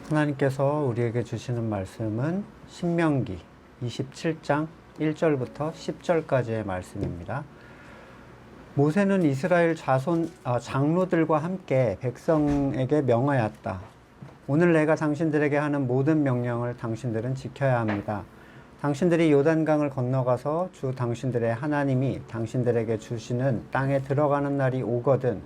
하나님께서 우리에게 주시는 말씀은 신명기 27장 1절부터 10절까지의 말씀입니다. 모세는 이스라엘 장로들과 함께 백성에게 명하였다. 오늘 내가 당신들에게 하는 모든 명령을 당신들은 지켜야 합니다. 당신들이 요단강을 건너가서 주 당신들의 하나님이 당신들에게 주시는 땅에 들어가는 날이 오거든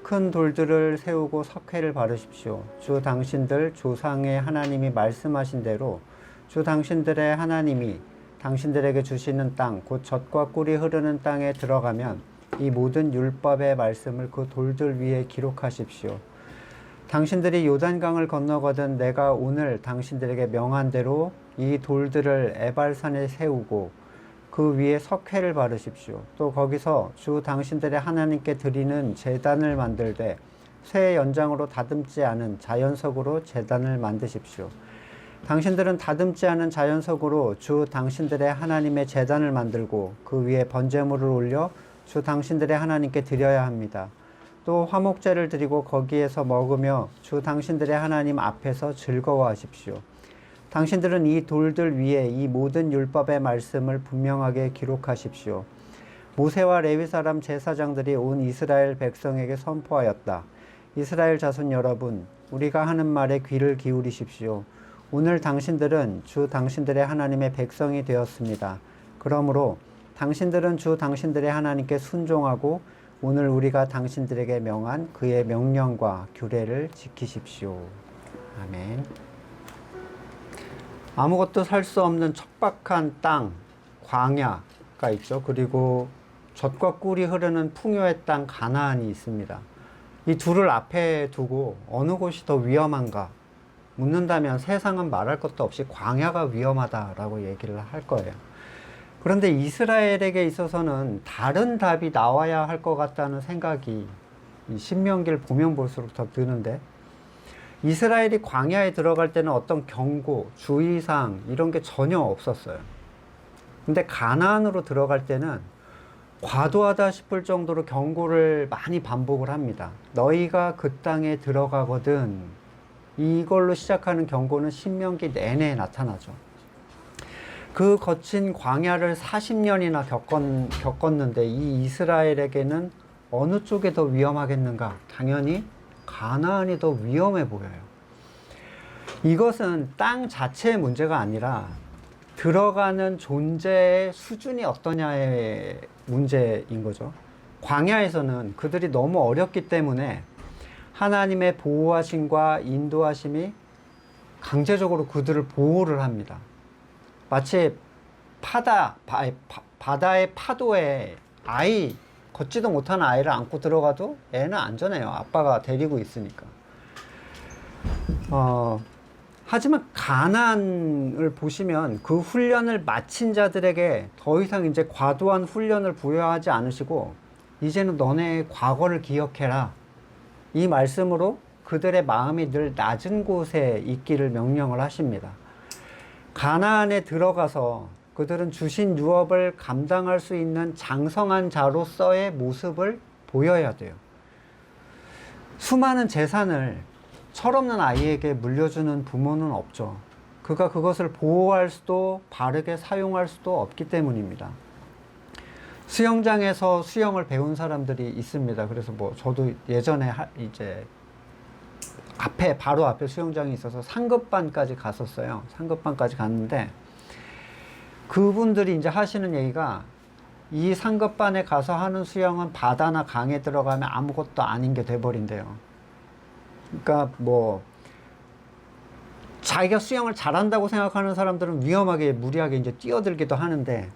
큰 돌들을 세우고 석회를 바르십시오. 주 당신들 조상의 하나님이 말씀하신 대로 주 당신들의 하나님이 당신들에게 주시는 땅, 곧 젖과 꿀이 흐르는 땅에 들어가면 이 모든 율법의 말씀을 그 돌들 위에 기록하십시오. 당신들이 요단강을 건너거든 내가 오늘 당신들에게 명한 대로 이 돌들을 에발산에 세우고 그 위에 석회를 바르십시오. 또 거기서 주 당신들의 하나님께 드리는 제단을 만들되 쇠 연장으로 다듬지 않은 자연석으로 제단을 만드십시오. 당신들은 다듬지 않은 자연석으로 주 당신들의 하나님의 제단을 만들고 그 위에 번제물을 올려 주 당신들의 하나님께 드려야 합니다. 또 화목제를 드리고 거기에서 먹으며 주 당신들의 하나님 앞에서 즐거워하십시오. 당신들은 이 돌들 위에 이 모든 율법의 말씀을 분명하게 기록하십시오. 모세와 레위 사람 제사장들이 온 이스라엘 백성에게 선포하였다. 이스라엘 자손 여러분, 우리가 하는 말에 귀를 기울이십시오. 오늘 당신들은 주 당신들의 하나님의 백성이 되었습니다. 그러므로 당신들은 주 당신들의 하나님께 순종하고 오늘 우리가 당신들에게 명한 그의 명령과 규례를 지키십시오. 아멘. 아무것도 살 수 없는 척박한 땅, 광야가 있죠. 그리고 젖과 꿀이 흐르는 풍요의 땅 가나안이 있습니다. 이 둘을 앞에 두고 어느 곳이 더 위험한가 묻는다면 세상은 말할 것도 없이 광야가 위험하다라고 얘기를 할 거예요. 그런데 이스라엘에게 있어서는 다른 답이 나와야 할 것 같다는 생각이 이 신명기를 보면 볼수록 더 드는데, 이스라엘이 광야에 들어갈 때는 어떤 경고, 주의사항 이런 게 전혀 없었어요. 근데 가나안으로 들어갈 때는 과도하다 싶을 정도로 경고를 많이 반복을 합니다. 너희가 그 땅에 들어가거든. 이걸로 시작하는 경고는 신명기 내내 나타나죠. 그 거친 광야를 40년이나 겪었는데 이 이스라엘에게는 어느 쪽이 더 위험하겠는가? 당연히 가나안이 더 위험해 보여요. 이것은 땅 자체의 문제가 아니라 들어가는 존재의 수준이 어떠냐의 문제인 거죠. 광야에서는 그들이 너무 어렵기 때문에 하나님의 보호하심과 인도하심이 강제적으로 그들을 보호를 합니다. 마치 바다의 파도에 걷지도 못하는 아이를 안고 들어가도 애는 안전해요. 아빠가 데리고 있으니까. 하지만 가나안을 보시면 그 훈련을 마친 자들에게 더 이상 이제 과도한 훈련을 부여하지 않으시고 이제는 너네의 과거를 기억해라. 이 말씀으로 그들의 마음이 늘 낮은 곳에 있기를 명령을 하십니다. 가나안에 들어가서 그들은 주신 유업을 감당할 수 있는 장성한 자로서의 모습을 보여야 돼요. 수많은 재산을 철없는 아이에게 물려주는 부모는 없죠. 그가 그것을 보호할 수도 바르게 사용할 수도 없기 때문입니다. 수영장에서 수영을 배운 사람들이 있습니다. 그래서 저도 예전에 바로 앞에 수영장이 있어서 상급반까지 갔었어요. 상급반까지 갔는데 그분들이 이제 하시는 얘기가, 이 상급반에 가서 하는 수영은 바다나 강에 들어가면 아무것도 아닌 게 돼버린대요. 그러니까 자기가 수영을 잘한다고 생각하는 사람들은 위험하게 무리하게 이제 뛰어들기도 하는데,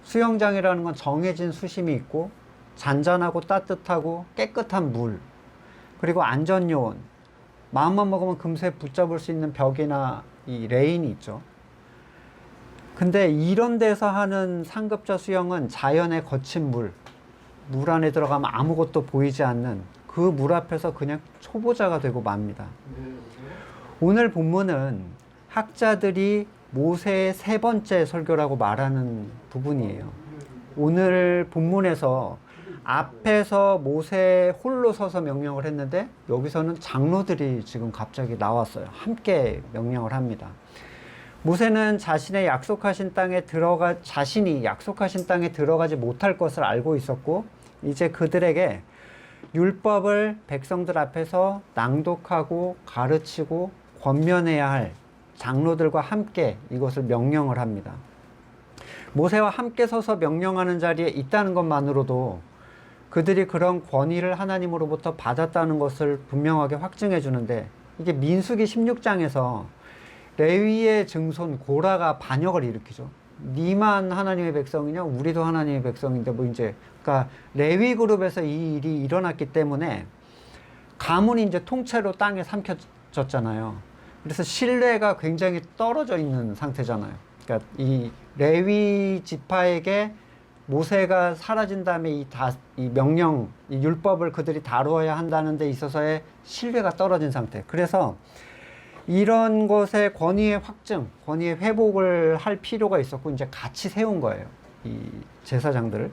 수영장이라는 건 정해진 수심이 있고 잔잔하고 따뜻하고 깨끗한 물, 그리고 안전요원, 마음만 먹으면 금세 붙잡을 수 있는 벽이나 이 레인이 있죠. 근데 이런 데서 하는 상급자 수영은 자연의 거친 물 안에 들어가면 아무것도 보이지 않는 그 물 앞에서 그냥 초보자가 되고 맙니다. 오늘 본문은 학자들이 모세의 세 번째 설교라고 말하는 부분이에요. 오늘 본문에서 앞에서 모세 홀로 서서 명령을 했는데 여기서는 장로들이 지금 갑자기 나왔어요. 함께 명령을 합니다. 모세는 자신이 약속하신 땅에 들어가지 못할 것을 알고 있었고, 이제 그들에게 율법을 백성들 앞에서 낭독하고 가르치고 권면해야 할 장로들과 함께 이것을 명령을 합니다. 모세와 함께 서서 명령하는 자리에 있다는 것만으로도 그들이 그런 권위를 하나님으로부터 받았다는 것을 분명하게 확증해 주는데, 이게 민수기 16장에서 레위의 증손 고라가 반역을 일으키죠. 니만 하나님의 백성이냐? 우리도 하나님의 백성인데 뭐 이제, 그러니까 레위 그룹에서 이 일이 일어났기 때문에 가문이 이제 통째로 땅에 삼켜졌잖아요. 그래서 신뢰가 굉장히 떨어져 있는 상태잖아요. 그러니까 이 레위 지파에게 모세가 사라진 다음에 이 명령, 이 율법을 그들이 다루어야 한다는 데 있어서의 신뢰가 떨어진 상태. 그래서 이런 것의 권위의 확증, 권위의 회복을 할 필요가 있었고, 이제 같이 세운 거예요. 이 제사장들을.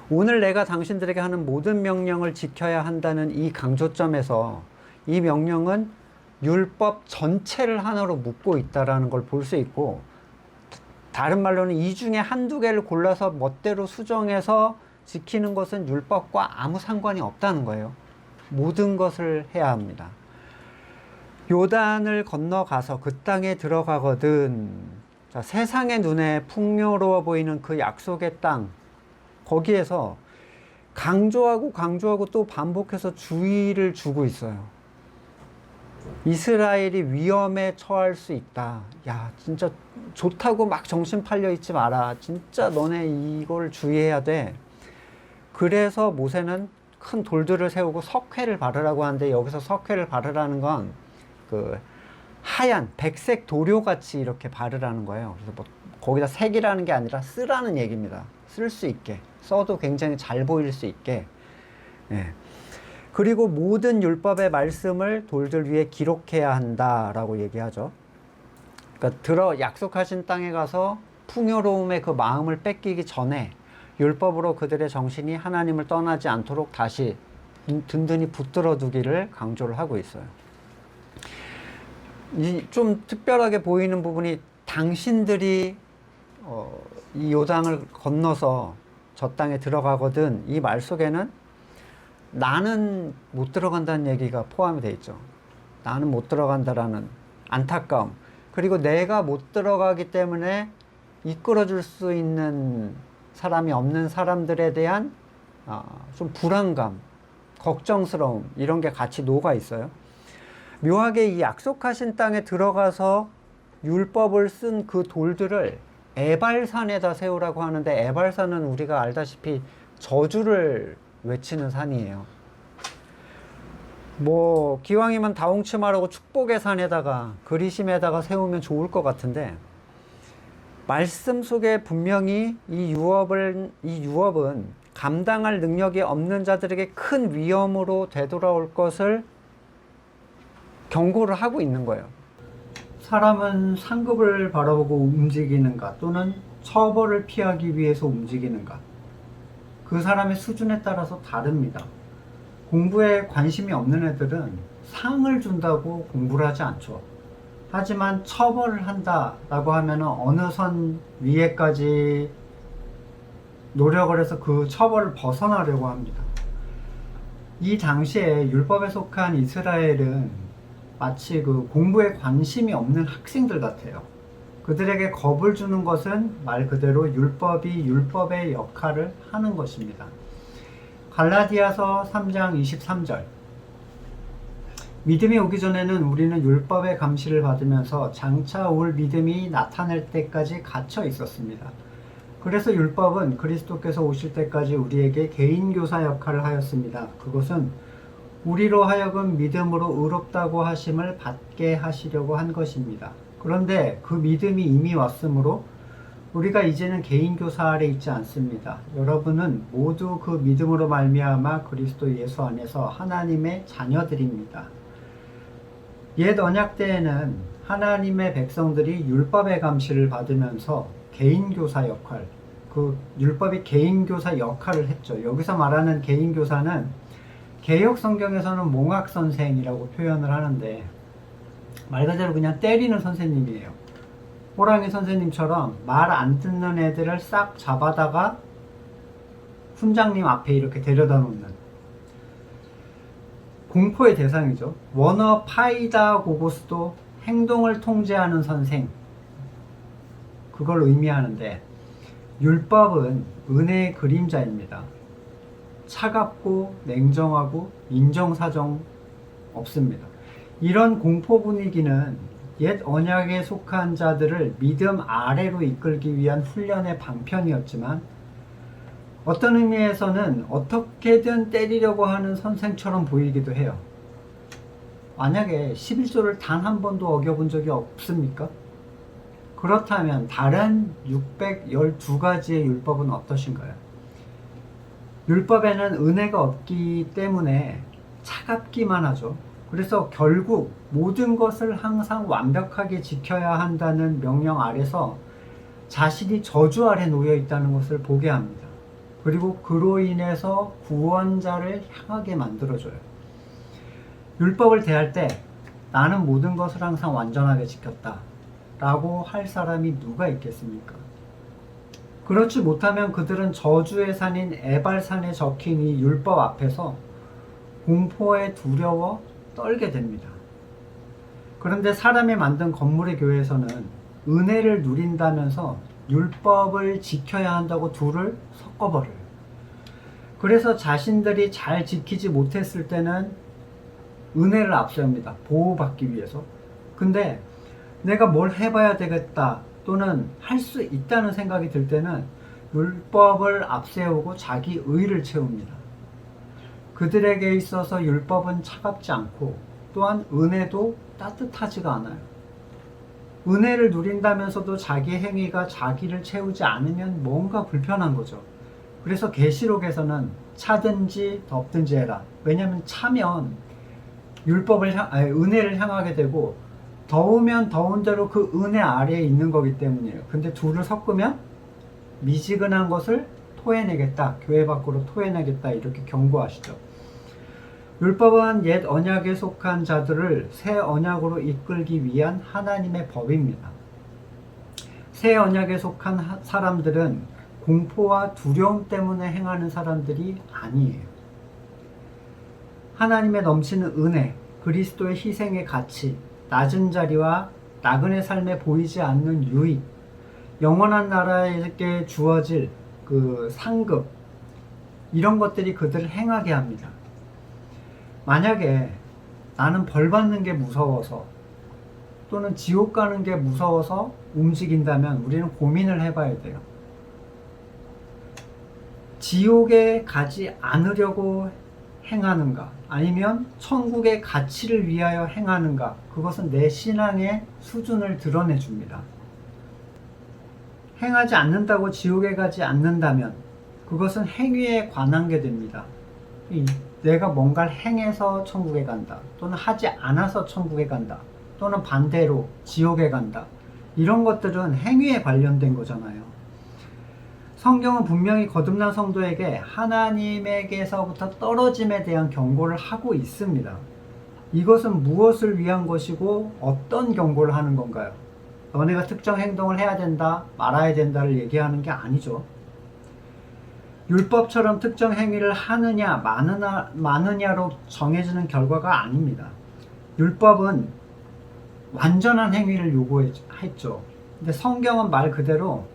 오늘 내가 당신들에게 하는 모든 명령을 지켜야 한다는 이 강조점에서 이 명령은 율법 전체를 하나로 묶고 있다는 걸 볼 수 있고, 다른 말로는 이 중에 한두 개를 골라서 멋대로 수정해서 지키는 것은 율법과 아무 상관이 없다는 거예요. 모든 것을 해야 합니다. 요단을 건너가서 그 땅에 들어가거든. 자, 세상의 눈에 풍요로워 보이는 그 약속의 땅, 거기에서 강조하고 또 반복해서 주의를 주고 있어요. 이스라엘이 위험에 처할 수 있다. 야, 진짜 좋다고 막 정신 팔려 있지 마라. 진짜 너네 이걸 주의해야 돼. 그래서 모세는 큰 돌들을 세우고 석회를 바르라고 하는데, 여기서 석회를 바르라는 건 그 하얀 백색 도료같이 이렇게 바르라는 거예요. 그래서 뭐 거기다 색이라는 게 아니라 쓰라는 얘기입니다. 쓸 수 있게, 써도 굉장히 잘 보일 수 있게. 예. 그리고 모든 율법의 말씀을 돌들 위에 기록해야 한다라고 얘기하죠. 그러니까 약속하신 땅에 가서 풍요로움의 그 마음을 뺏기기 전에 율법으로 그들의 정신이 하나님을 떠나지 않도록 다시 든든히 붙들어 두기를 강조를 하고 있어요. 좀 특별하게 보이는 부분이, 당신들이 이 요단을 건너서 저 땅에 들어가거든, 이 말 속에는 나는 못 들어간다는 얘기가 포함이 되어 있죠. 나는 못 들어간다라는 안타까움, 그리고 내가 못 들어가기 때문에 이끌어줄 수 있는 사람이 없는 사람들에 대한 좀 불안감, 걱정스러움, 이런 게 같이 녹아 있어요. 묘하게 이 약속하신 땅에 들어가서 율법을 쓴 그 돌들을 에발산에다 세우라고 하는데, 에발산은 우리가 알다시피 저주를 외치는 산이에요. 뭐 기왕이면 다홍치마라고 축복의 산에다가, 그리심에다가 세우면 좋을 것 같은데, 말씀 속에 분명히 이 유업은 감당할 능력이 없는 자들에게 큰 위험으로 되돌아올 것을 경고를 하고 있는 거예요. 사람은 상급을 바라보고 움직이는가, 또는 처벌을 피하기 위해서 움직이는가, 그 사람의 수준에 따라서 다릅니다. 공부에 관심이 없는 애들은 상을 준다고 공부를 하지 않죠. 하지만 처벌을 한다라고 하면 어느 선 위에까지 노력을 해서 그 처벌을 벗어나려고 합니다. 이 당시에 율법에 속한 이스라엘은 마치 그 공부에 관심이 없는 학생들 같아요. 그들에게 겁을 주는 것은 말 그대로 율법이 율법의 역할을 하는 것입니다. 갈라디아서 3장 23절. 믿음이 오기 전에는 우리는 율법의 감시를 받으면서 장차 올 믿음이 나타날 때까지 갇혀 있었습니다. 그래서 율법은 그리스도께서 오실 때까지 우리에게 개인교사 역할을 하였습니다. 그것은 우리로 하여금 믿음으로 의롭다고 하심을 받게 하시려고 한 것입니다. 그런데 그 믿음이 이미 왔으므로 우리가 이제는 개인교사 아래 있지 않습니다. 여러분은 모두 그 믿음으로 말미암아 그리스도 예수 안에서 하나님의 자녀들입니다. 옛 언약 때에는 하나님의 백성들이 율법의 감시를 받으면서 개인교사 역할, 그 율법이 개인교사 역할을 했죠. 여기서 말하는 개인교사는 개역 성경에서는 몽학선생이라고 표현을 하는데 말 그대로 그냥 때리는 선생님이에요. 호랑이 선생님처럼 말 안 듣는 애들을 싹 잡아다가 훈장님 앞에 이렇게 데려다 놓는 공포의 대상이죠. 워너 파이다고고스도 행동을 통제하는 선생, 그걸 의미하는데 율법은 은혜의 그림자입니다. 차갑고 냉정하고 인정사정 없습니다. 이런 공포 분위기는 옛 언약에 속한 자들을 믿음 아래로 이끌기 위한 훈련의 방편이었지만 어떤 의미에서는 어떻게든 때리려고 하는 선생처럼 보이기도 해요. 만약에 11조를 단 한 번도 어겨본 적이 없습니까? 그렇다면 다른 612가지의 율법은 어떠신가요? 율법에는 은혜가 없기 때문에 차갑기만 하죠. 그래서 결국 모든 것을 항상 완벽하게 지켜야 한다는 명령 아래서 자신이 저주 아래 놓여 있다는 것을 보게 합니다. 그리고 그로 인해서 구원자를 향하게 만들어줘요. 율법을 대할 때 나는 모든 것을 항상 완전하게 지켰다 라고 할 사람이 누가 있겠습니까? 그렇지 못하면 그들은 저주의 산인 에발산에 적힌 이 율법 앞에서 공포에 두려워 떨게 됩니다. 그런데 사람이 만든 건물의 교회에서는 은혜를 누린다면서 율법을 지켜야 한다고 둘을 섞어버려요. 그래서 자신들이 잘 지키지 못했을 때는 은혜를 앞세웁니다. 보호받기 위해서. 근데 내가 뭘 해봐야 되겠다 또는 할 수 있다는 생각이 들 때는 율법을 앞세우고 자기 의를 채웁니다. 그들에게 있어서 율법은 차갑지 않고 또한 은혜도 따뜻하지가 않아요. 은혜를 누린다면서도 자기 행위가 자기를 채우지 않으면 뭔가 불편한 거죠. 그래서 계시록에서는 차든지 덥든지 해라. 왜냐하면 차면 은혜를 향하게 되고 더우면 더운 대로 그 은혜 아래에 있는 거기 때문이에요. 근데 둘을 섞으면 미지근한 것을 토해내겠다, 교회 밖으로 토해내겠다 이렇게 경고하시죠. 율법은 옛 언약에 속한 자들을 새 언약으로 이끌기 위한 하나님의 법입니다. 새 언약에 속한 사람들은 공포와 두려움 때문에 행하는 사람들이 아니에요. 하나님의 넘치는 은혜, 그리스도의 희생의 가치, 낮은 자리와 나그네 삶에 보이지 않는 유익, 영원한 나라에게 주어질 그 상급, 이런 것들이 그들을 행하게 합니다. 만약에 나는 벌 받는 게 무서워서 또는 지옥 가는 게 무서워서 움직인다면 우리는 고민을 해봐야 돼요. 지옥에 가지 않으려고 행하는가 아니면 천국의 가치를 위하여 행하는가, 그것은 내 신앙의 수준을 드러내 줍니다. 행하지 않는다고 지옥에 가지 않는다면 그것은 행위에 관한 게 됩니다. 내가 뭔가를 행해서 천국에 간다 또는 하지 않아서 천국에 간다 또는 반대로 지옥에 간다, 이런 것들은 행위에 관련된 거잖아요. 성경은 분명히 거듭난 성도에게 하나님에게서부터 떨어짐에 대한 경고를 하고 있습니다. 이것은 무엇을 위한 것이고 어떤 경고를 하는 건가요? 너네가 특정 행동을 해야 된다, 말아야 된다를 얘기하는 게 아니죠. 율법처럼 특정 행위를 하느냐 마느냐로 정해지는 결과가 아닙니다. 율법은 완전한 행위를 요구했죠. 근데 성경은 말 그대로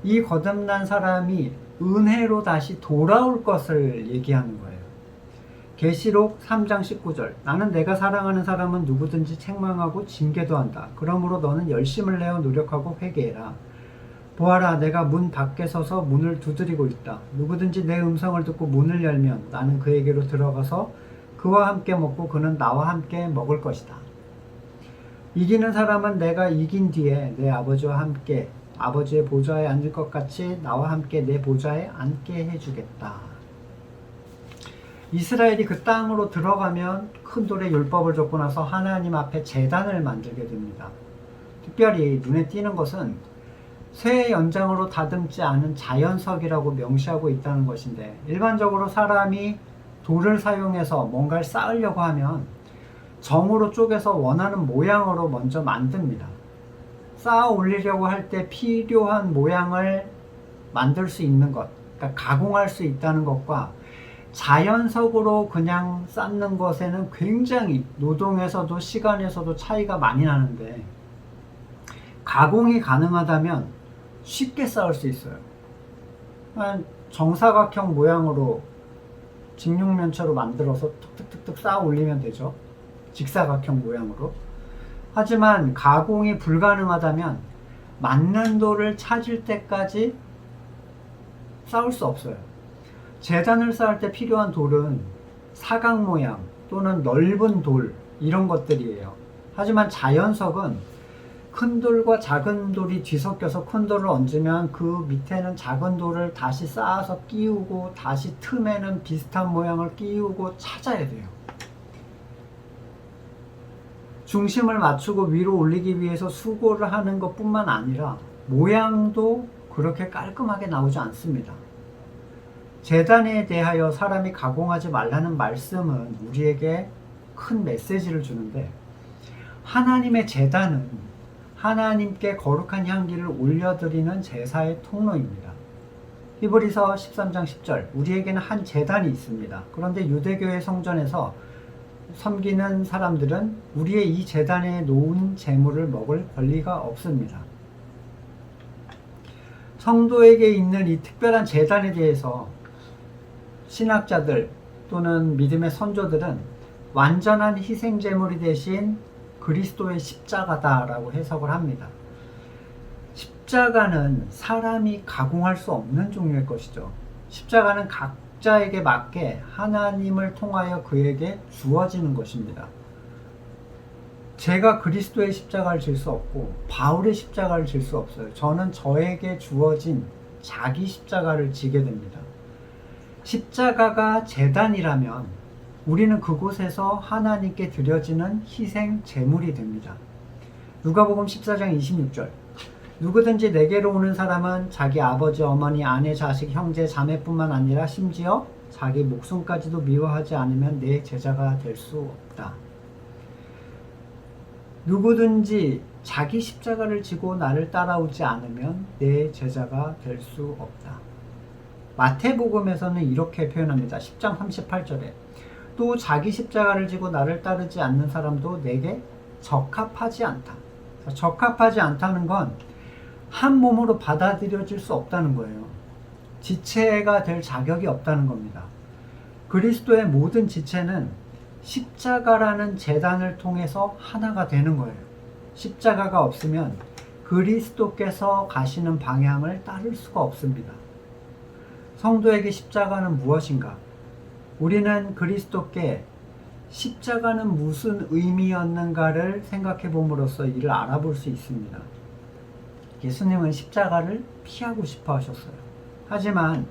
이 거듭난 사람이 은혜로 다시 돌아올 것을 얘기하는 거예요. 계시록 3장 19절, 나는 내가 사랑하는 사람은 누구든지 책망하고 징계도 한다. 그러므로 너는 열심을 내어 노력하고 회개해라. 보아라, 내가 문 밖에 서서 문을 두드리고 있다. 누구든지 내 음성을 듣고 문을 열면 나는 그에게로 들어가서 그와 함께 먹고 그는 나와 함께 먹을 것이다. 이기는 사람은 내가 이긴 뒤에 내 아버지와 함께 아버지의 보좌에 앉을 것 같이 나와 함께 내 보좌에 앉게 해주겠다. 이스라엘이 그 땅으로 들어가면 큰 돌에 율법을 줬고 나서 하나님 앞에 제단을 만들게 됩니다. 특별히 눈에 띄는 것은 쇠의 연장으로 다듬지 않은 자연석이라고 명시하고 있다는 것인데, 일반적으로 사람이 돌을 사용해서 뭔가를 쌓으려고 하면 정으로 쪼개서 원하는 모양으로 먼저 만듭니다. 쌓아 올리려고 할 때 필요한 모양을 만들 수 있는 것, 그러니까 가공할 수 있다는 것과 자연석으로 그냥 쌓는 것에는 굉장히 노동에서도 시간에서도 차이가 많이 나는데, 가공이 가능하다면 쉽게 쌓을 수 있어요. 정사각형 모양으로 직육면체로 만들어서 툭툭툭툭 쌓아 올리면 되죠. 직사각형 모양으로. 하지만 가공이 불가능하다면 맞는 돌을 찾을 때까지 쌓을 수 없어요. 제단을 쌓을 때 필요한 돌은 사각 모양 또는 넓은 돌, 이런 것들이에요. 하지만 자연석은 큰 돌과 작은 돌이 뒤섞여서 큰 돌을 얹으면 그 밑에는 작은 돌을 다시 쌓아서 끼우고, 다시 틈에는 비슷한 모양을 끼우고 찾아야 돼요. 중심을 맞추고 위로 올리기 위해서 수고를 하는 것뿐만 아니라 모양도 그렇게 깔끔하게 나오지 않습니다. 제단에 대하여 사람이 가공하지 말라는 말씀은 우리에게 큰 메시지를 주는데, 하나님의 제단은 하나님께 거룩한 향기를 올려드리는 제사의 통로입니다. 히브리서 13장 10절, 우리에게는 한 제단이 있습니다. 그런데 유대교의 성전에서 섬기는 사람들은 우리의 이 제단에 놓은 제물을 먹을 권리가 없습니다. 성도에게 있는 이 특별한 제단에 대해서 신학자들 또는 믿음의 선조들은 완전한 희생 제물이 대신 그리스도의 십자가다라고 해석을 합니다. 십자가는 사람이 가공할 수 없는 종류의 것이죠. 십자가는 각자에게 맞게 하나님을 통하여 그에게 주어지는 것입니다. 제가 그리스도의 십자가를 질 수 없고 바울의 십자가를 질 수 없어요. 저는 저에게 주어진 자기 십자가를 지게 됩니다. 십자가가 제단이라면 우리는 그곳에서 하나님께 드려지는 희생 제물이 됩니다. 누가복음 14장 26절, 누구든지 내게로 오는 사람은 자기 아버지, 어머니, 아내, 자식, 형제, 자매뿐만 아니라 심지어 자기 목숨까지도 미워하지 않으면 내 제자가 될 수 없다. 누구든지 자기 십자가를 지고 나를 따라오지 않으면 내 제자가 될 수 없다. 마태복음에서는 이렇게 표현합니다. 10장 38절에 또 자기 십자가를 지고 나를 따르지 않는 사람도 내게 적합하지 않다. 적합하지 않다는 건 한 몸으로 받아들여질 수 없다는 거예요. 지체가 될 자격이 없다는 겁니다. 그리스도의 모든 지체는 십자가라는 제단을 통해서 하나가 되는 거예요. 십자가가 없으면 그리스도께서 가시는 방향을 따를 수가 없습니다. 성도에게 십자가는 무엇인가? 우리는 그리스도께 십자가는 무슨 의미였는가를 생각해 봄으로써 이를 알아볼 수 있습니다. 예수님은 십자가를 피하고 싶어 하셨어요. 하지만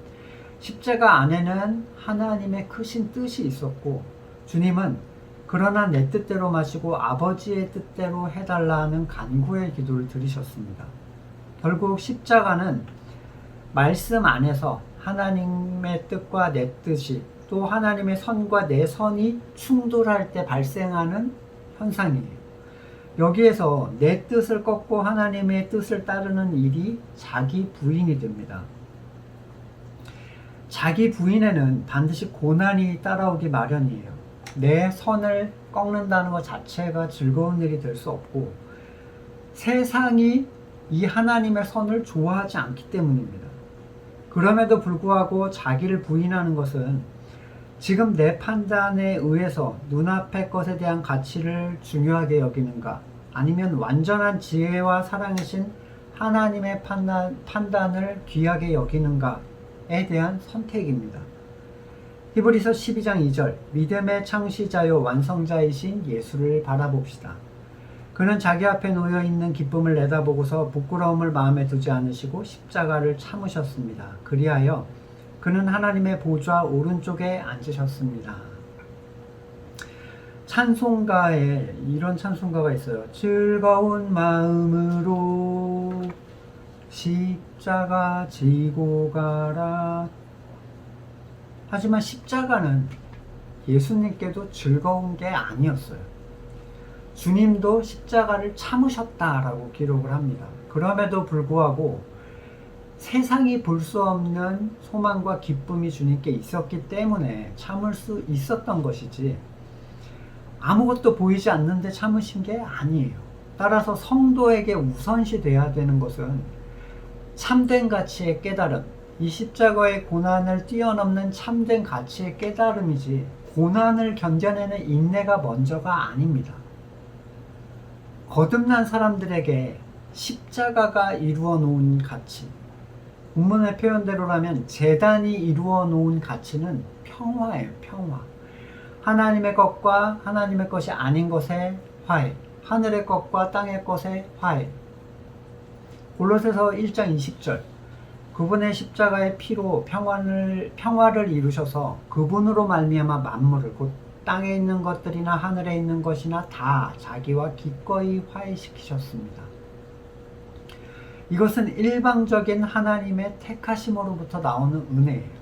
십자가 안에는 하나님의 크신 뜻이 있었고, 주님은 그러나 내 뜻대로 마시고 아버지의 뜻대로 해달라는 간구의 기도를 드리셨습니다. 결국 십자가는 말씀 안에서 하나님의 뜻과 내 뜻이, 또 하나님의 선과 내 선이 충돌할 때 발생하는 현상이에요. 여기에서 내 뜻을 꺾고 하나님의 뜻을 따르는 일이 자기 부인이 됩니다. 자기 부인에는 반드시 고난이 따라오기 마련이에요. 내 선을 꺾는다는 것 자체가 즐거운 일이 될 수 없고, 세상이 이 하나님의 선을 좋아하지 않기 때문입니다. 그럼에도 불구하고 자기를 부인하는 것은 지금 내 판단에 의해서 눈앞의 것에 대한 가치를 중요하게 여기는가, 아니면 완전한 지혜와 사랑이신 하나님의 판단을 귀하게 여기는가에 대한 선택입니다. 히브리서 12장 2절, 믿음의 창시자요 완성자이신 예수를 바라봅시다. 그는 자기 앞에 놓여있는 기쁨을 내다보고서 부끄러움을 마음에 두지 않으시고 십자가를 참으셨습니다. 그리하여 그는 하나님의 보좌 오른쪽에 앉으셨습니다. 찬송가에 이런 찬송가가 있어요. 즐거운 마음으로 십자가 지고 가라. 하지만 십자가는 예수님께도 즐거운 게 아니었어요. 주님도 십자가를 참으셨다라고 기록을 합니다. 그럼에도 불구하고 세상이 볼 수 없는 소망과 기쁨이 주님께 있었기 때문에 참을 수 있었던 것이지, 아무것도 보이지 않는데 참으신 게 아니에요. 따라서 성도에게 우선시 돼야 되는 것은 참된 가치의 깨달음, 이 십자가의 고난을 뛰어넘는 참된 가치의 깨달음이지, 고난을 견뎌내는 인내가 먼저가 아닙니다. 거듭난 사람들에게 십자가가 이루어 놓은 가치, 본문의 표현대로라면 제단이 이루어 놓은 가치는 평화예요. 평화. 하나님의 것과 하나님의 것이 아닌 것의 화해, 하늘의 것과 땅의 것의 화해. 골로새서 1장 20절, 그분의 십자가의 피로 평화를 이루셔서 그분으로 말미암아 만물을, 곧 땅에 있는 것들이나 하늘에 있는 것이나 다 자기와 기꺼이 화해시키셨습니다. 이것은 일방적인 하나님의 택하심으로부터 나오는 은혜예요.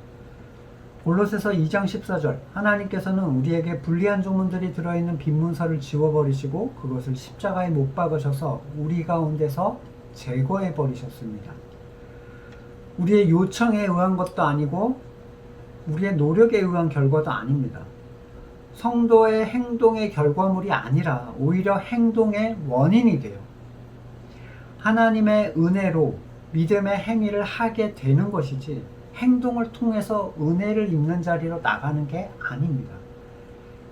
골로새서 2장 14절, 하나님께서는 우리에게 불리한 조문들이 들어있는 빈 문서를 지워버리시고 그것을 십자가에 못 박으셔서 우리 가운데서 제거해버리셨습니다. 우리의 요청에 의한 것도 아니고 우리의 노력에 의한 결과도 아닙니다. 성도의 행동의 결과물이 아니라 오히려 행동의 원인이 돼요. 하나님의 은혜로 믿음의 행위를 하게 되는 것이지, 행동을 통해서 은혜를 입는 자리로 나가는 게 아닙니다.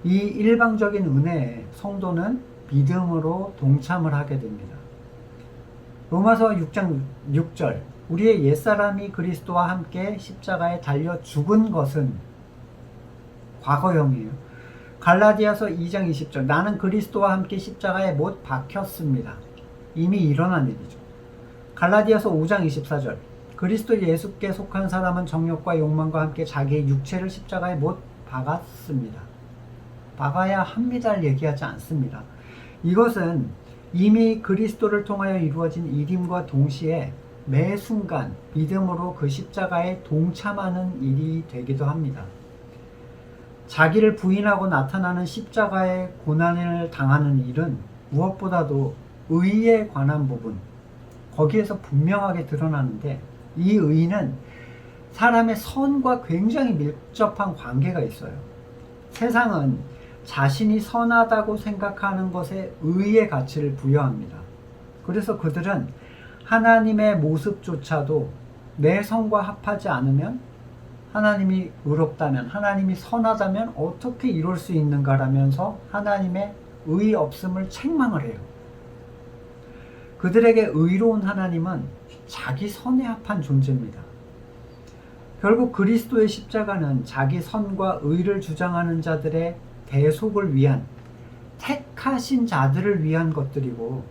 이 일방적인 은혜에 성도는 믿음으로 동참을 하게 됩니다. 로마서 6장 6절, 우리의 옛사람이 그리스도와 함께 십자가에 달려 죽은 것은 과거형이에요. 갈라디아서 2장 20절, 나는 그리스도와 함께 십자가에 못 박혔습니다. 이미 일어난 일이죠. 갈라디아서 5장 24절, 그리스도 예수께 속한 사람은 정욕과 욕망과 함께 자기의 육체를 십자가에 못 박았습니다. 박아야 합니다를 얘기하지 않습니다. 이것은 이미 그리스도를 통하여 이루어진 일임과 동시에 매 순간 믿음으로 그 십자가에 동참하는 일이 되기도 합니다. 자기를 부인하고 나타나는 십자가의 고난을 당하는 일은 무엇보다도 의에 관한 부분, 거기에서 분명하게 드러나는데, 이 의는 사람의 선과 굉장히 밀접한 관계가 있어요. 세상은 자신이 선하다고 생각하는 것에 의의 가치를 부여합니다. 그래서 그들은 하나님의 모습조차도 내 선과 합하지 않으면, 하나님이 의롭다면, 하나님이 선하다면 어떻게 이룰 수 있는가라면서 하나님의 의 없음을 책망을 해요. 그들에게 의로운 하나님은 자기 선에 합한 존재입니다. 결국 그리스도의 십자가는 자기 선과 의를 주장하는 자들의 대속을 위한, 택하신 자들을 위한 것들이고,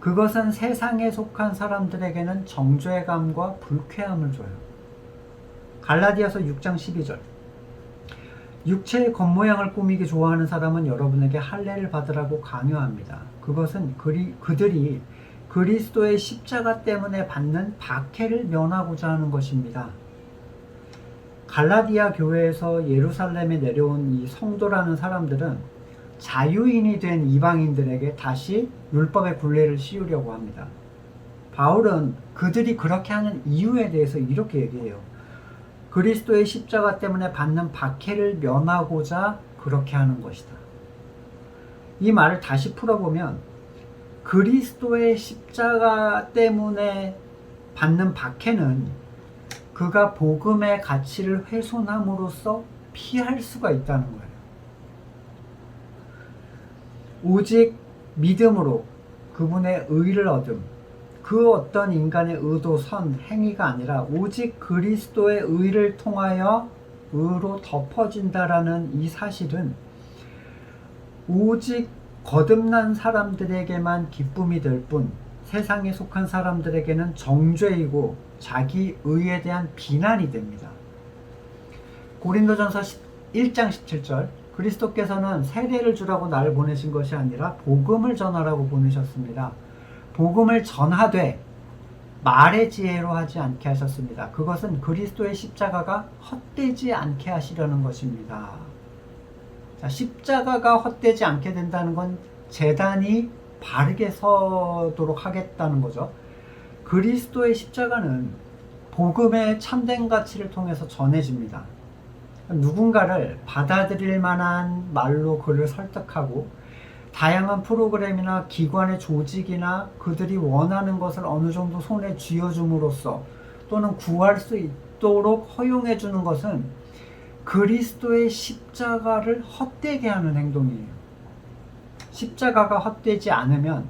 그것은 세상에 속한 사람들에게는 정죄감과 불쾌함을 줘요. 갈라디아서 6장 12절, 육체의 겉모양을 꾸미기 좋아하는 사람은 여러분에게 할례를 받으라고 강요합니다. 그것은 그들이 그리스도의 십자가 때문에 받는 박해를 면하고자 하는 것입니다. 갈라디아 교회에서 예루살렘에 내려온 이 성도라는 사람들은 자유인이 된 이방인들에게 다시 율법의 굴레를 씌우려고 합니다. 바울은 그들이 그렇게 하는 이유에 대해서 이렇게 얘기해요. 그리스도의 십자가 때문에 받는 박해를 면하고자 그렇게 하는 것이다. 이 말을 다시 풀어보면, 그리스도의 십자가 때문에 받는 박해는 그가 복음의 가치를 훼손함으로써 피할 수가 있다는 거예요. 오직 믿음으로 그분의 의를 얻음, 그 어떤 인간의 의도, 선, 행위가 아니라 오직 그리스도의 의를 통하여 의로 덮어진다라는 이 사실은 오직 거듭난 사람들에게만 기쁨이 될 뿐, 세상에 속한 사람들에게는 정죄이고 자기 의에 대한 비난이 됩니다. 고린도전서 1장 17절, 그리스도께서는 세례를 주라고 나를 보내신 것이 아니라 복음을 전하라고 보내셨습니다. 복음을 전하되 말의 지혜로 하지 않게 하셨습니다. 그것은 그리스도의 십자가가 헛되지 않게 하시려는 것입니다. 자, 십자가가 헛되지 않게 된다는 건 제단이 바르게 서도록 하겠다는 거죠. 그리스도의 십자가는 복음의 참된 가치를 통해서 전해집니다. 누군가를 받아들일 만한 말로 그를 설득하고 다양한 프로그램이나 기관의 조직이나 그들이 원하는 것을 어느 정도 손에 쥐어줌으로써 또는 구할 수 있도록 허용해 주는 것은 그리스도의 십자가를 헛되게 하는 행동이에요. 십자가가 헛되지 않으면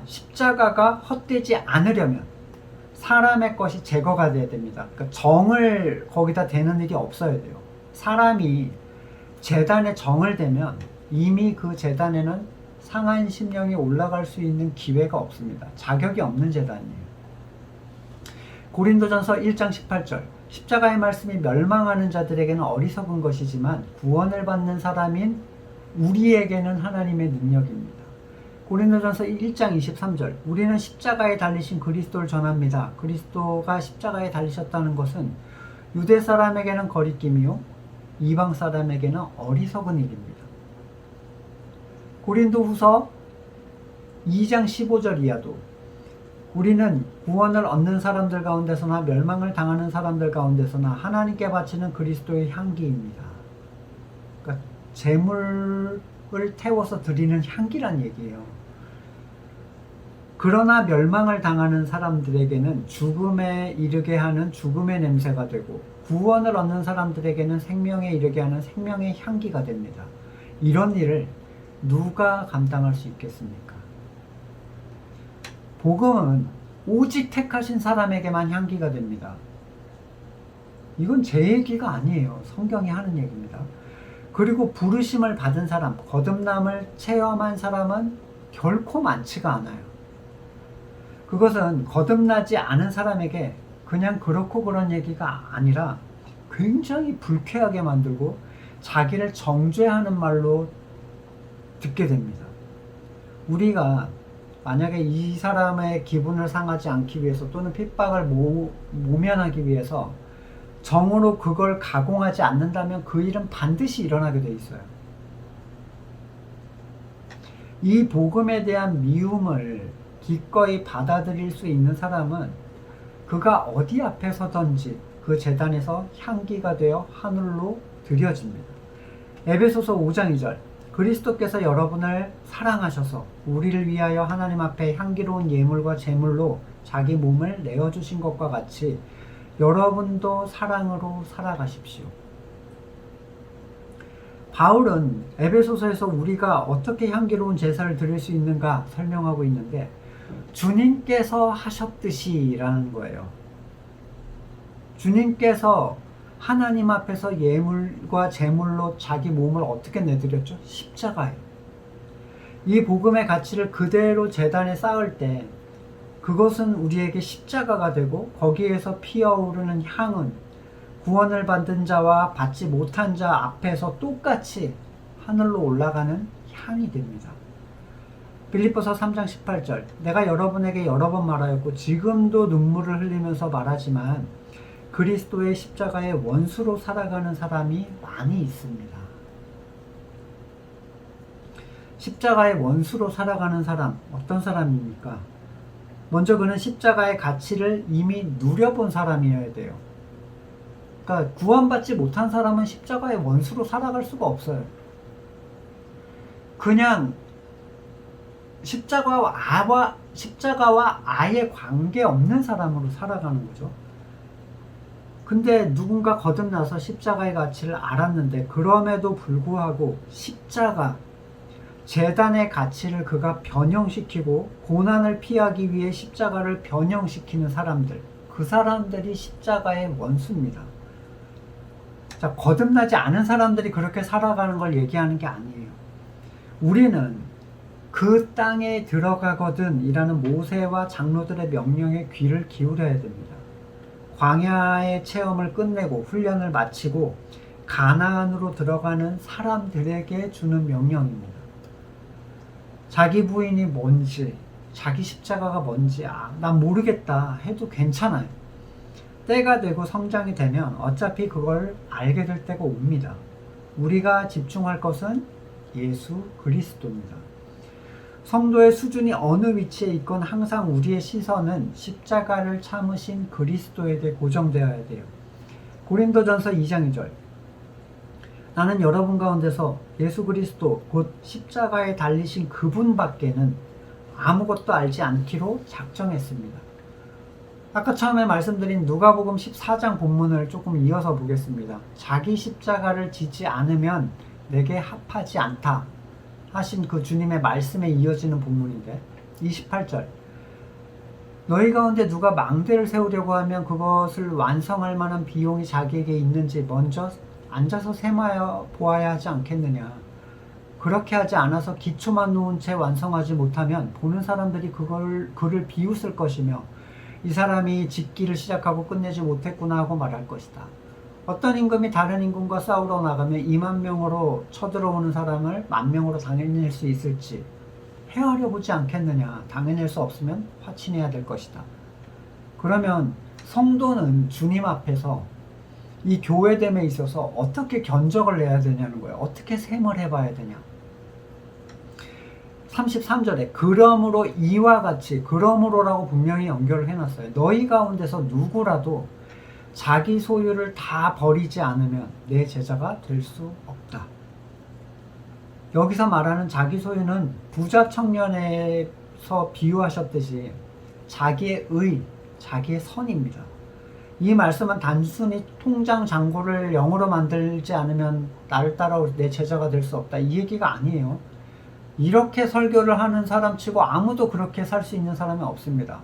십자가가 헛되지 않으려면 사람의 것이 제거가 돼야 됩니다. 그러니까 정을 거기다 대는 일이 없어야 돼요. 사람이 제단에 정을 대면 이미 그 제단에는 상한 심령이 올라갈 수 있는 기회가 없습니다. 자격이 없는 제단이에요. 고린도전서 1장 18절 십자가의 말씀이 멸망하는 자들에게는 어리석은 것이지만 구원을 받는 사람인 우리에게는 하나님의 능력입니다. 고린도전서 1장 23절 우리는 십자가에 달리신 그리스도를 전합니다. 그리스도가 십자가에 달리셨다는 것은 유대 사람에게는 거리낌이요 이방 사람에게는 어리석은 일입니다. 고린도후서 2장 15절 이하도 우리는 구원을 얻는 사람들 가운데서나 멸망을 당하는 사람들 가운데서나 하나님께 바치는 그리스도의 향기입니다. 그러니까 제물을 태워서 드리는 향기란 얘기예요. 그러나 멸망을 당하는 사람들에게는 죽음에 이르게 하는 죽음의 냄새가 되고 구원을 얻는 사람들에게는 생명에 이르게 하는 생명의 향기가 됩니다. 이런 일을 누가 감당할 수 있겠습니까? 복음은 오직 택하신 사람에게만 향기가 됩니다. 이건 제 얘기가 아니에요. 성경이 하는 얘기입니다. 그리고 부르심을 받은 사람, 거듭남을 체험한 사람은 결코 많지가 않아요. 그것은 거듭나지 않은 사람에게 그냥 그렇고 그런 얘기가 아니라 굉장히 불쾌하게 만들고 자기를 정죄하는 말로 듣게 됩니다. 우리가 만약에 이 사람의 기분을 상하지 않기 위해서 또는 핍박을 모면하기 위해서 정으로 그걸 가공하지 않는다면 그 일은 반드시 일어나게 돼 있어요. 이 복음에 대한 미움을 기꺼이 받아들일 수 있는 사람은 그가 어디 앞에 서든지 그 제단에서 향기가 되어 하늘로 드려집니다. 에베소서 5장 2절 그리스도께서 여러분을 사랑하셔서 우리를 위하여 하나님 앞에 향기로운 예물과 제물로 자기 몸을 내어주신 것과 같이 여러분도 사랑으로 살아가십시오. 바울은 에베소서에서 우리가 어떻게 향기로운 제사를 드릴 수 있는가 설명하고 있는데 주님께서 하셨듯이 라는 거예요. 주님께서 하나님 앞에서 예물과 제물로 자기 몸을 어떻게 내드렸죠? 십자가에. 이 복음의 가치를 그대로 제단에 쌓을 때 그것은 우리에게 십자가가 되고 거기에서 피어오르는 향은 구원을 받은 자와 받지 못한 자 앞에서 똑같이 하늘로 올라가는 향이 됩니다. 빌립보서 3장 18절 내가 여러분에게 여러 번 말하였고 지금도 눈물을 흘리면서 말하지만 그리스도의 십자가의 원수로 살아가는 사람이 많이 있습니다. 십자가의 원수로 살아가는 사람, 어떤 사람입니까? 먼저 그는 십자가의 가치를 이미 누려본 사람이어야 돼요. 그러니까 구원받지 못한 사람은 십자가의 원수로 살아갈 수가 없어요. 그냥 십자가와 아예 관계없는 사람으로 살아가는 거죠. 근데 누군가 거듭나서 십자가의 가치를 알았는데 그럼에도 불구하고 십자가, 제단의 가치를 그가 변형시키고 고난을 피하기 위해 십자가를 변형시키는 사람들, 그 사람들이 십자가의 원수입니다. 자, 거듭나지 않은 사람들이 그렇게 살아가는 걸 얘기하는 게 아니에요. 우리는 그 땅에 들어가거든 이라는 모세와 장로들의 명령에 귀를 기울여야 됩니다. 광야의 체험을 끝내고 훈련을 마치고 가나안으로 들어가는 사람들에게 주는 명령입니다. 자기 부인이 뭔지, 자기 십자가가 뭔지 난 모르겠다 해도 괜찮아요. 때가 되고 성장이 되면 어차피 그걸 알게 될 때가 옵니다. 우리가 집중할 것은 예수 그리스도입니다. 성도의 수준이 어느 위치에 있건 항상 우리의 시선은 십자가를 참으신 그리스도에 대해 고정되어야 돼요. 고린도전서 2장 2절, 나는 여러분 가운데서 예수 그리스도 곧 십자가에 달리신 그분밖에는 아무것도 알지 않기로 작정했습니다. 아까 처음에 말씀드린 누가복음 14장 본문을 조금 이어서 보겠습니다. 자기 십자가를 지지 않으면 내게 합하지 않다 하신 그 주님의 말씀에 이어지는 본문인데 28절, 너희 가운데 누가 망대를 세우려고 하면 그것을 완성할 만한 비용이 자기에게 있는지 먼저 앉아서 세마야 보아야 하지 않겠느냐. 그렇게 하지 않아서 기초만 놓은 채 완성하지 못하면 보는 사람들이 그를 비웃을 것이며 이 사람이 짓기를 시작하고 끝내지 못했구나 하고 말할 것이다. 어떤 임금이 다른 임금과 싸우러 나가면 2만 명으로 쳐들어오는 사람을 10,000명으로 당해낼 수 있을지 헤아려 보지 않겠느냐. 당해낼 수 없으면 화친해야 될 것이다. 그러면 성도는 주님 앞에서 이 교회됨에 있어서 어떻게 견적을 내야 되냐는 거예요. 어떻게 셈을 해봐야 되냐. 33절에 그러므로 이와 같이, 그러므로라고 분명히 연결을 해놨어요. 너희 가운데서 누구라도 자기 소유를 다 버리지 않으면 내 제자가 될 수 없다. 여기서 말하는 자기 소유는 부자 청년에서 비유하셨듯이 자기의 의, 자기의 선입니다. 이 말씀은 단순히 통장 잔고를 0으로 만들지 않으면 나를 따라올 내 제자가 될 수 없다, 이 얘기가 아니에요. 이렇게 설교를 하는 사람 치고 아무도 그렇게 살 수 있는 사람이 없습니다.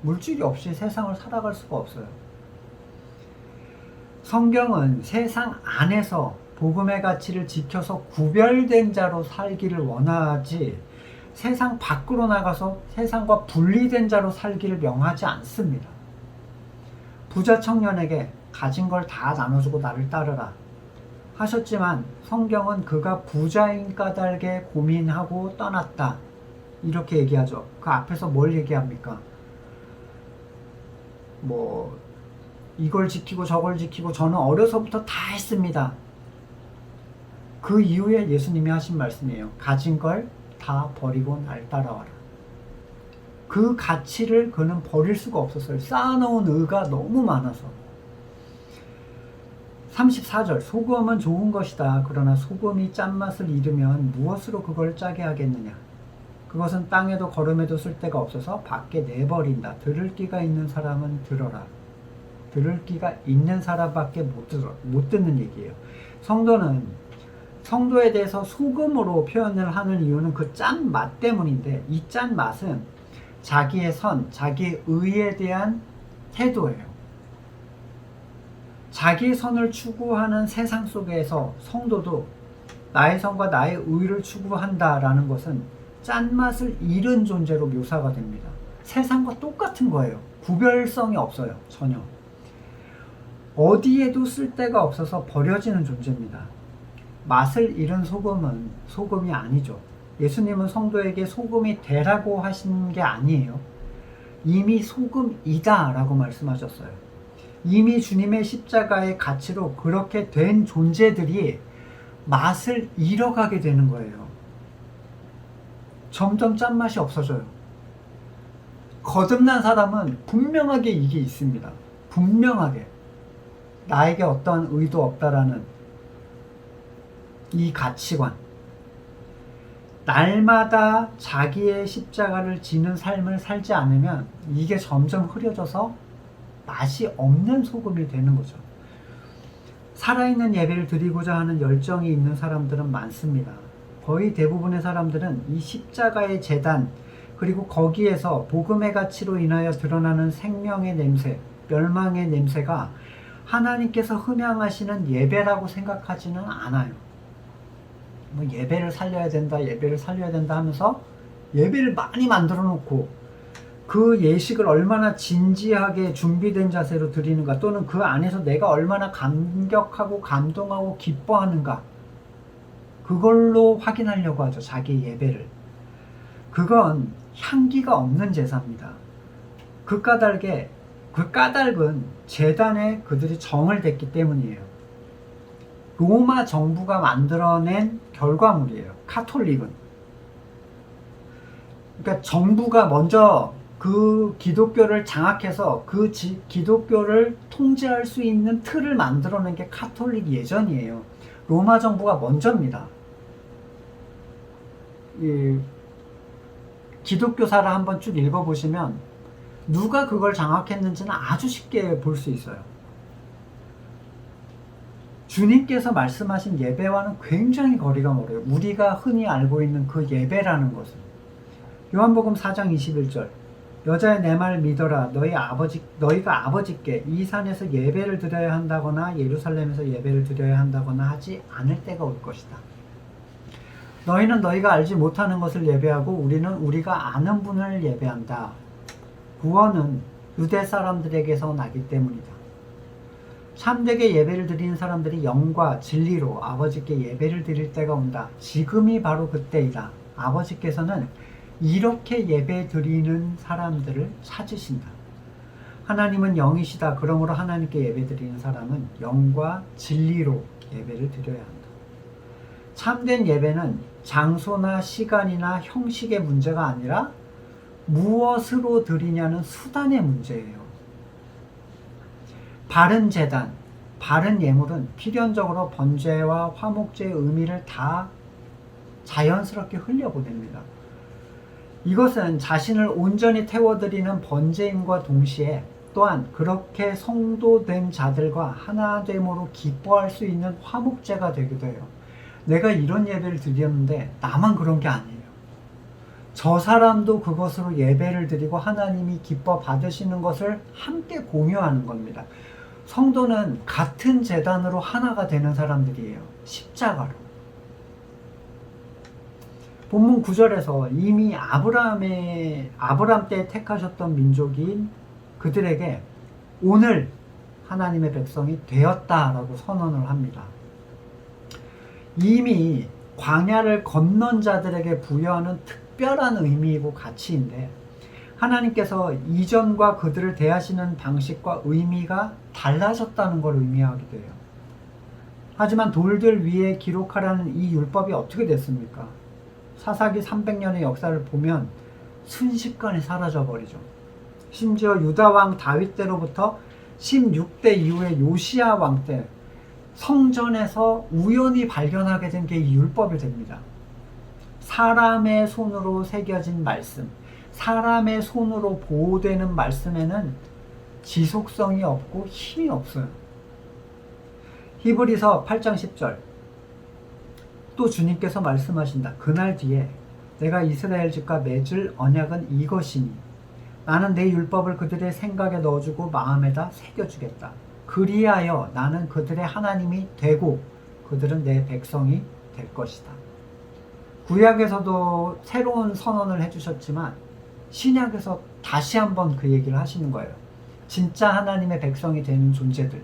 물질이 없이 세상을 살아갈 수가 없어요. 성경은 세상 안에서 복음의 가치를 지켜서 구별된 자로 살기를 원하지 세상 밖으로 나가서 세상과 분리된 자로 살기를 명하지 않습니다. 부자 청년에게 가진 걸 다 나눠주고 나를 따르라 하셨지만 성경은 그가 부자인 까닭에 고민하고 떠났다 이렇게 얘기하죠. 그 앞에서 뭘 얘기합니까? 이걸 지키고 저걸 지키고 저는 어려서부터 다 했습니다. 그 이후에 예수님이 하신 말씀이에요. 가진 걸 다 버리고 날 따라와라. 그 가치를 그는 버릴 수가 없었어요. 쌓아놓은 의가 너무 많아서. 34절, 소금은 좋은 것이다. 그러나 소금이 짠맛을 잃으면 무엇으로 그걸 짜게 하겠느냐. 그것은 땅에도 거름에도 쓸 데가 없어서 밖에 내버린다. 들을 귀가 있는 사람은 들어라. 들을 귀가 있는 사람밖에 못 듣는 얘기예요. 성도에 대해서 소금으로 표현을 하는 이유는 그 짠맛 때문인데, 이 짠맛은 자기의 선, 자기의 의에 대한 태도예요. 자기의 선을 추구하는 세상 속에서 성도도 나의 선과 나의 의를 추구한다라는 것은 짠맛을 잃은 존재로 묘사가 됩니다. 세상과 똑같은 거예요. 구별성이 없어요. 전혀. 어디에도 쓸데가 없어서 버려지는 존재입니다. 맛을 잃은 소금은 소금이 아니죠. 예수님은 성도에게 소금이 되라고 하신 게 아니에요. 이미 소금이다 라고 말씀하셨어요. 이미 주님의 십자가의 가치로 그렇게 된 존재들이 맛을 잃어가게 되는 거예요. 점점 짠맛이 없어져요. 거듭난 사람은 분명하게 이게 있습니다. 분명하게 나에게 어떠한 의도 없다라는 이 가치관, 날마다 자기의 십자가를 지는 삶을 살지 않으면 이게 점점 흐려져서 맛이 없는 소금이 되는 거죠. 살아있는 예배를 드리고자 하는 열정이 있는 사람들은 많습니다. 거의 대부분의 사람들은 이 십자가의 제단, 그리고 거기에서 복음의 가치로 인하여 드러나는 생명의 냄새, 멸망의 냄새가 하나님께서 흠양하시는 예배라고 생각하지는 않아요. 예배를 살려야 된다, 예배를 살려야 된다 하면서 예배를 많이 만들어 놓고 그 예식을 얼마나 진지하게 준비된 자세로 드리는가, 또는 그 안에서 내가 얼마나 감격하고 감동하고 기뻐하는가, 그걸로 확인하려고 하죠. 자기 예배를. 그건 향기가 없는 제사입니다. 그 까닭은 제단에 그들이 정을 댔기 때문이에요. 로마 정부가 만들어낸 결과물이에요. 카톨릭은. 그러니까 정부가 먼저 그 기독교를 장악해서 그 기독교를 통제할 수 있는 틀을 만들어낸 게 카톨릭 예전이에요. 로마 정부가 먼저입니다. 이 기독교사를 한번 쭉 읽어보시면 누가 그걸 장악했는지는 아주 쉽게 볼 수 있어요. 주님께서 말씀하신 예배와는 굉장히 거리가 멀어요. 우리가 흔히 알고 있는 그 예배라는 것은. 요한복음 4장 21절 여자의 내 말 믿어라. 너희가 아버지께 이 산에서 예배를 드려야 한다거나 예루살렘에서 예배를 드려야 한다거나 하지 않을 때가 올 것이다. 너희는 너희가 알지 못하는 것을 예배하고 우리는 우리가 아는 분을 예배한다. 구원은 유대 사람들에게서 나기 때문이다. 참되게 예배를 드리는 사람들이 영과 진리로 아버지께 예배를 드릴 때가 온다. 지금이 바로 그때이다. 아버지께서는 이렇게 예배 드리는 사람들을 찾으신다. 하나님은 영이시다. 그러므로 하나님께 예배 드리는 사람은 영과 진리로 예배를 드려야 한다. 참된 예배는 장소나 시간이나 형식의 문제가 아니라 무엇으로 드리냐는 수단의 문제예요. 바른 제단, 바른 예물은 필연적으로 번제와 화목제의 의미를 다 자연스럽게 흘려보냅니다. 이것은 자신을 온전히 태워드리는 번제임과 동시에 또한 그렇게 성도된 자들과 하나됨으로 기뻐할 수 있는 화목제가 되기도 해요. 내가 이런 예배를 드렸는데 나만 그런 게 아니에요. 저 사람도 그것으로 예배를 드리고 하나님이 기뻐 받으시는 것을 함께 공유하는 겁니다. 성도는 같은 제단으로 하나가 되는 사람들이에요. 십자가로. 본문 9절에서 이미 아브라함 때 택하셨던 민족인 그들에게 오늘 하나님의 백성이 되었다라고 선언을 합니다. 이미 광야를 건넌 자들에게 부여하는 특별한 의미이고 가치인데 하나님께서 이전과 그들을 대하시는 방식과 의미가 달라졌다는 걸 의미하기도 해요. 하지만 돌들 위에 기록하라는 이 율법이 어떻게 됐습니까? 사사기 300년의 역사를 보면 순식간에 사라져버리죠. 심지어 유다왕 다윗 때로부터 16대 이후에 요시야 왕 때 성전에서 우연히 발견하게 된 게 이 율법이 됩니다. 사람의 손으로 새겨진 말씀, 사람의 손으로 보호되는 말씀에는 지속성이 없고 힘이 없어요. 히브리서 8장 10절 또 주님께서 말씀하신다. 그날 뒤에 내가 이스라엘 집과 맺을 언약은 이것이니 나는 내 율법을 그들의 생각에 넣어주고 마음에다 새겨주겠다. 그리하여 나는 그들의 하나님이 되고 그들은 내 백성이 될 것이다. 구약에서도 새로운 선언을 해주셨지만 신약에서 다시 한번 그 얘기를 하시는 거예요. 진짜 하나님의 백성이 되는 존재들.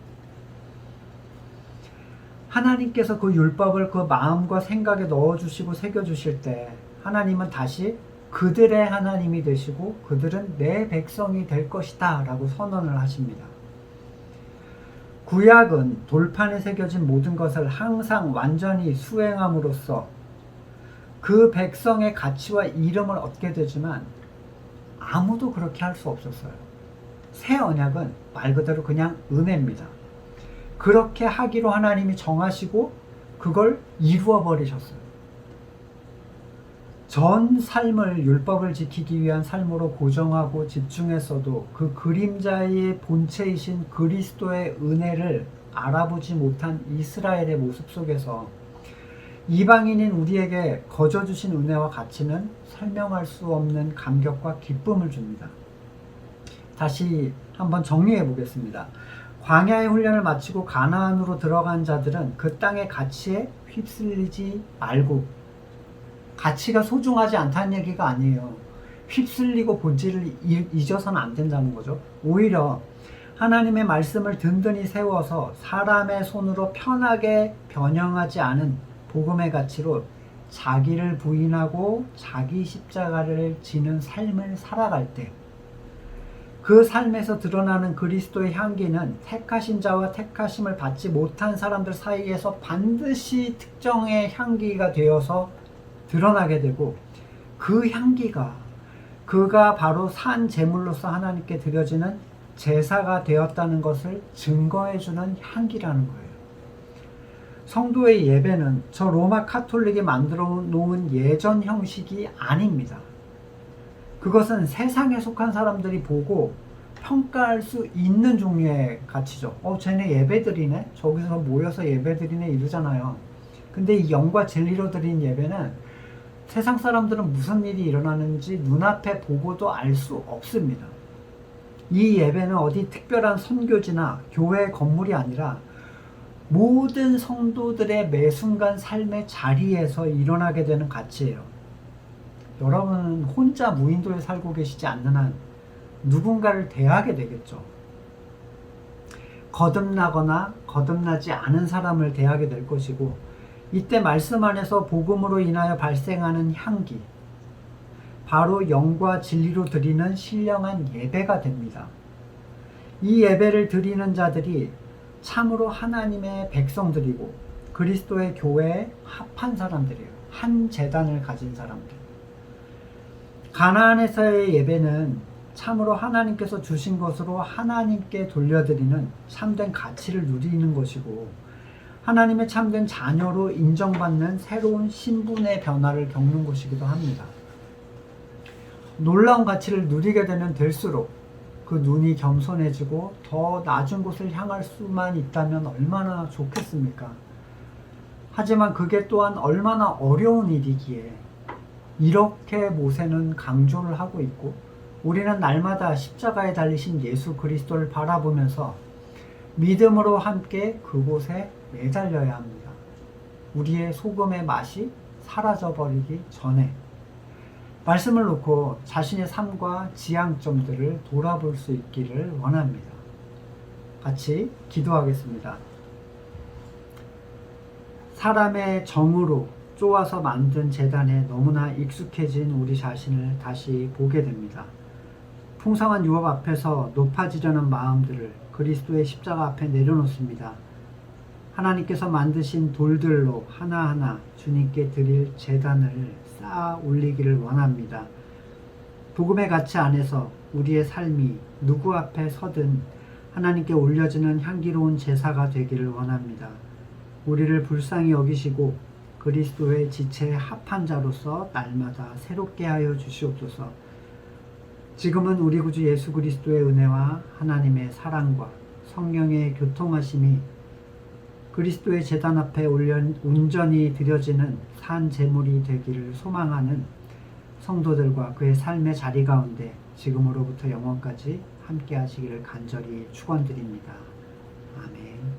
하나님께서 그 율법을 그 마음과 생각에 넣어주시고 새겨주실 때 하나님은 다시 그들의 하나님이 되시고 그들은 내 백성이 될 것이다 라고 선언을 하십니다. 구약은 돌판에 새겨진 모든 것을 항상 완전히 수행함으로써 그 백성의 가치와 이름을 얻게 되지만 아무도 그렇게 할 수 없었어요. 새 언약은 말 그대로 그냥 은혜입니다. 그렇게 하기로 하나님이 정하시고 그걸 이루어 버리셨어요. 전 삶을 율법을 지키기 위한 삶으로 고정하고 집중했어도 그 그림자의 본체이신 그리스도의 은혜를 알아보지 못한 이스라엘의 모습 속에서 이방인인 우리에게 거저 주신 은혜와 가치는 설명할 수 없는 감격과 기쁨을 줍니다. 다시 한번 정리해 보겠습니다. 광야의 훈련을 마치고 가나안으로 들어간 자들은 그 땅의 가치에 휩쓸리지 말고, 가치가 소중하지 않다는 얘기가 아니에요. 휩쓸리고 본질을 잊어서는 안 된다는 거죠. 오히려 하나님의 말씀을 든든히 세워서 사람의 손으로 편하게 변형하지 않은 복음의 가치로 자기를 부인하고 자기 십자가를 지는 삶을 살아갈 때 그 삶에서 드러나는 그리스도의 향기는 택하신 자와 택하심을 받지 못한 사람들 사이에서 반드시 특정의 향기가 되어서 드러나게 되고, 그 향기가 그가 바로 산 제물로서 하나님께 드려지는 제사가 되었다는 것을 증거해주는 향기라는 거예요. 성도의 예배는 저 로마 카톨릭이 만들어 놓은 예전 형식이 아닙니다. 그것은 세상에 속한 사람들이 보고 평가할 수 있는 종류의 가치죠. 쟤네 예배드리네? 저기서 모여서 예배드리네? 이러잖아요. 근데 이 영과 진리로 드린 예배는 세상 사람들은 무슨 일이 일어나는지 눈앞에 보고도 알 수 없습니다. 이 예배는 어디 특별한 선교지나 교회 건물이 아니라 모든 성도들의 매 순간 삶의 자리에서 일어나게 되는 가치예요. 여러분은 혼자 무인도에 살고 계시지 않는 한 누군가를 대하게 되겠죠. 거듭나거나 거듭나지 않은 사람을 대하게 될 것이고, 이때 말씀 안에서 복음으로 인하여 발생하는 향기, 바로 영과 진리로 드리는 신령한 예배가 됩니다. 이 예배를 드리는 자들이 참으로 하나님의 백성들이고 그리스도의 교회에 합한 사람들이에요. 한 제단을 가진 사람들. 가나안에서의 예배는 참으로 하나님께서 주신 것으로 하나님께 돌려드리는 참된 가치를 누리는 것이고, 하나님의 참된 자녀로 인정받는 새로운 신분의 변화를 겪는 것이기도 합니다. 놀라운 가치를 누리게 되면 될수록 그 눈이 겸손해지고 더 낮은 곳을 향할 수만 있다면 얼마나 좋겠습니까? 하지만 그게 또한 얼마나 어려운 일이기에 이렇게 모세는 강조를 하고 있고, 우리는 날마다 십자가에 달리신 예수 그리스도를 바라보면서 믿음으로 함께 그곳에 매달려야 합니다. 우리의 소금의 맛이 사라져버리기 전에 말씀을 놓고 자신의 삶과 지향점들을 돌아볼 수 있기를 원합니다. 같이 기도하겠습니다. 사람의 정으로 쪼아서 만든 제단에 너무나 익숙해진 우리 자신을 다시 보게 됩니다. 풍성한 유업 앞에서 높아지려는 마음들을 그리스도의 십자가 앞에 내려놓습니다. 하나님께서 만드신 돌들로 하나하나 주님께 드릴 제단을 쌓아 올리기를 원합니다. 복음의 가치 안에서 우리의 삶이 누구 앞에 서든 하나님께 올려지는 향기로운 제사가 되기를 원합니다. 우리를 불쌍히 여기시고 그리스도의 지체에 합한 자로서 날마다 새롭게 하여 주시옵소서. 지금은 우리 구주 예수 그리스도의 은혜와 하나님의 사랑과 성령의 교통하심이 그리스도의 제단 앞에 온전히 드려지는 산 제물이 되기를 소망하는 성도들과 그의 삶의 자리 가운데 지금으로부터 영원까지 함께 하시기를 간절히 축원드립니다. 아멘.